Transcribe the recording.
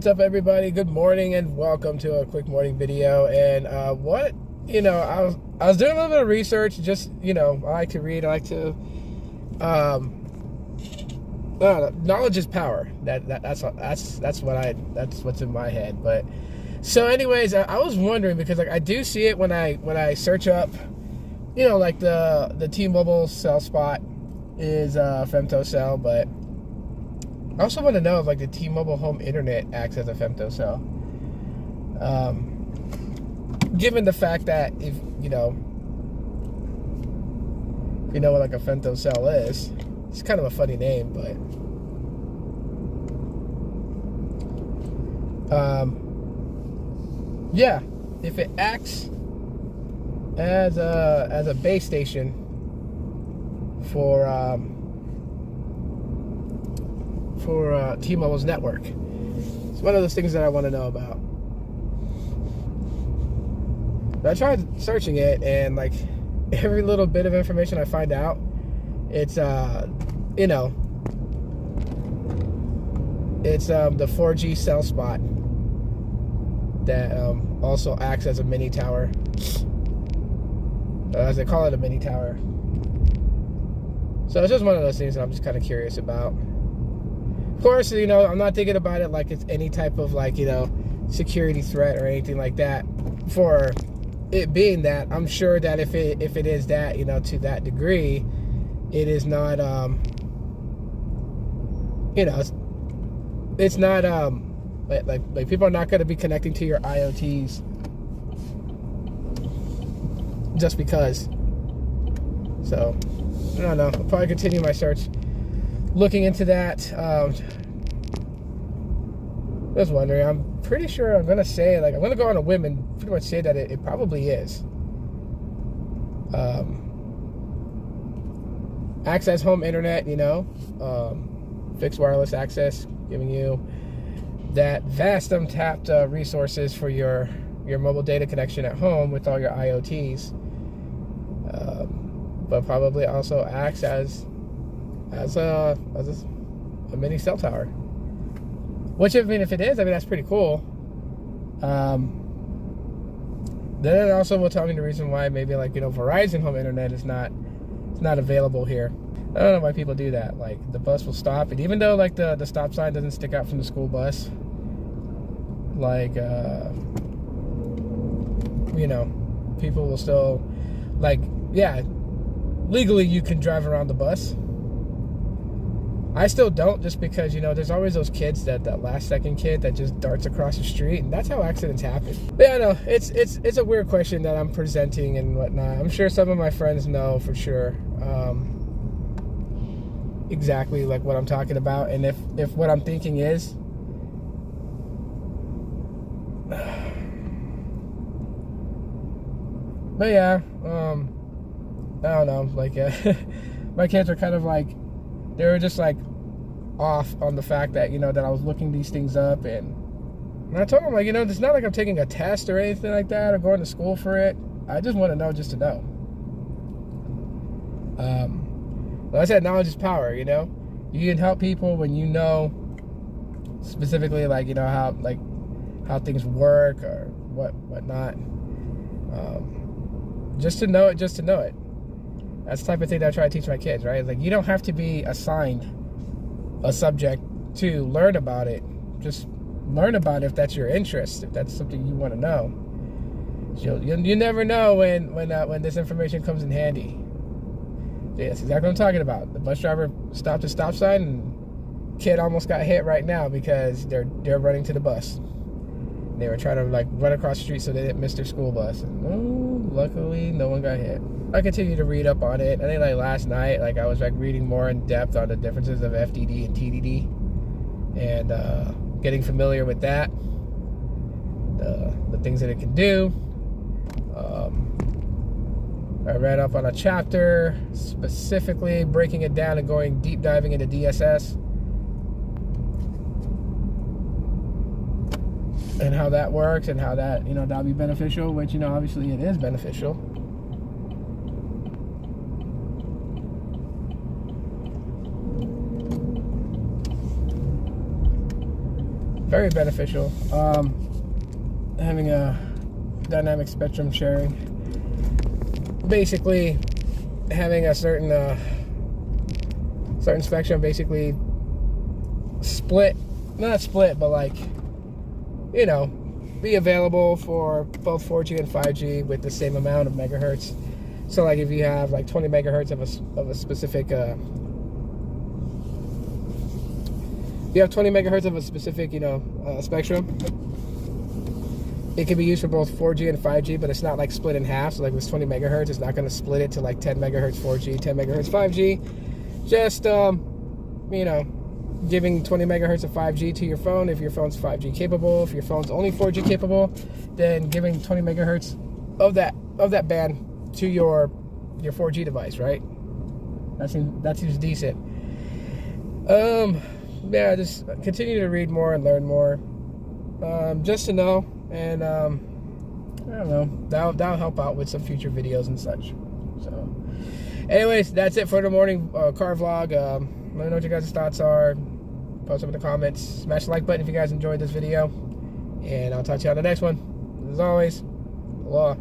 What's up, everybody? Good morning and welcome to a quick morning video. And I was doing a little bit of research. Just, I like to read. I like to knowledge is power. That's what's in my head. But so anyways, I was wondering, because I do see it when I search up, like the T-Mobile cell spot is Femtocell, but I also want to know if the T-Mobile home internet acts as a femtocell. Given the fact that if you know what a femtocell is, it's kind of a funny name, but yeah, if it acts as a base station for T-Mobile's network. It's one of those things that I want to know about. But I tried searching it, and every little bit of information I find out, it's it's the 4G cell spot that also acts as a mini tower, as they call it, a mini tower. So it's just one of those things that I'm just kind of curious about. Of course, I'm not thinking about it like it's any type of security threat or anything like that. For it being that, I'm sure that if it is that, to that degree, it is not it's not like people are not going to be connecting to your IoTs just because. So I don't know. I'll probably continue my search looking into that. Just wondering. I'm pretty sure I'm gonna say, I'm gonna go on a whim and pretty much say that it probably is. Access home internet, fixed wireless access, giving you that vast untapped resources for your mobile data connection at home with all your IoTs. But probably also acts as a mini cell tower. Which, if it is, that's pretty cool. Then it also will tell me the reason why maybe Verizon home internet is not available here. I don't know why people do that. The bus will stop, and even though the stop sign doesn't stick out from the school bus, people will still legally you can drive around the bus. I still don't, just because, there's always those kids, that last second kid that just darts across the street, and that's how accidents happen. But yeah, no, it's a weird question that I'm presenting and whatnot. I'm sure some of my friends know for sure exactly what I'm talking about, and if what I'm thinking is but yeah, I don't know, my kids are kind of they were just off on the fact that that I was looking these things up, and I told them it's not like I'm taking a test or anything like that or going to school for it. I just want to know just to know. Like I said, knowledge is power. You can help people when you know specifically how things work or whatnot. Just to know it. That's the type of thing that I try to teach my kids, right? You don't have to be assigned a subject to learn about it. Just learn about it if that's your interest, if that's something you want to know. You never know when this information comes in handy. Yeah, that's exactly what I'm talking about. The bus driver stopped at stop sign, and kid almost got hit right now because they're running to the bus. They were trying to run across the street so they didn't miss their school bus. And luckily, no one got hit. I continue to read up on it. I think last night, I was reading more in depth on the differences of FDD and TDD, and getting familiar with that, the things that it can do. I read up on a chapter specifically breaking it down and going deep diving into DSS and how that works, and how that that'll be beneficial, which obviously it is beneficial. very beneficial. Having a dynamic spectrum sharing, basically having a certain spectrum, basically not split, but like, you know, be available for both 4G and 5G with the same amount of megahertz. So like if you have like 20 megahertz of a specific you have 20 megahertz of a specific, you know, spectrum, it can be used for both 4G and 5G, but it's not like split in half. So like with 20 megahertz, it's not going to split it to like 10 megahertz 4G, 10 megahertz 5G. Just, you know, giving 20 megahertz of 5G to your phone if your phone's 5G capable. If your phone's only 4G capable, then giving 20 megahertz of that band to your 4G device, right? That seems decent. Yeah, just continue to read more and learn more, just to know, and I don't know, that'll help out with some future videos and such. So anyways, that's it for the morning car vlog. Let me know what your guys' thoughts are. Post them in the comments. Smash the like button if you guys enjoyed this video, and I'll talk to you on the next one. As always, aloha.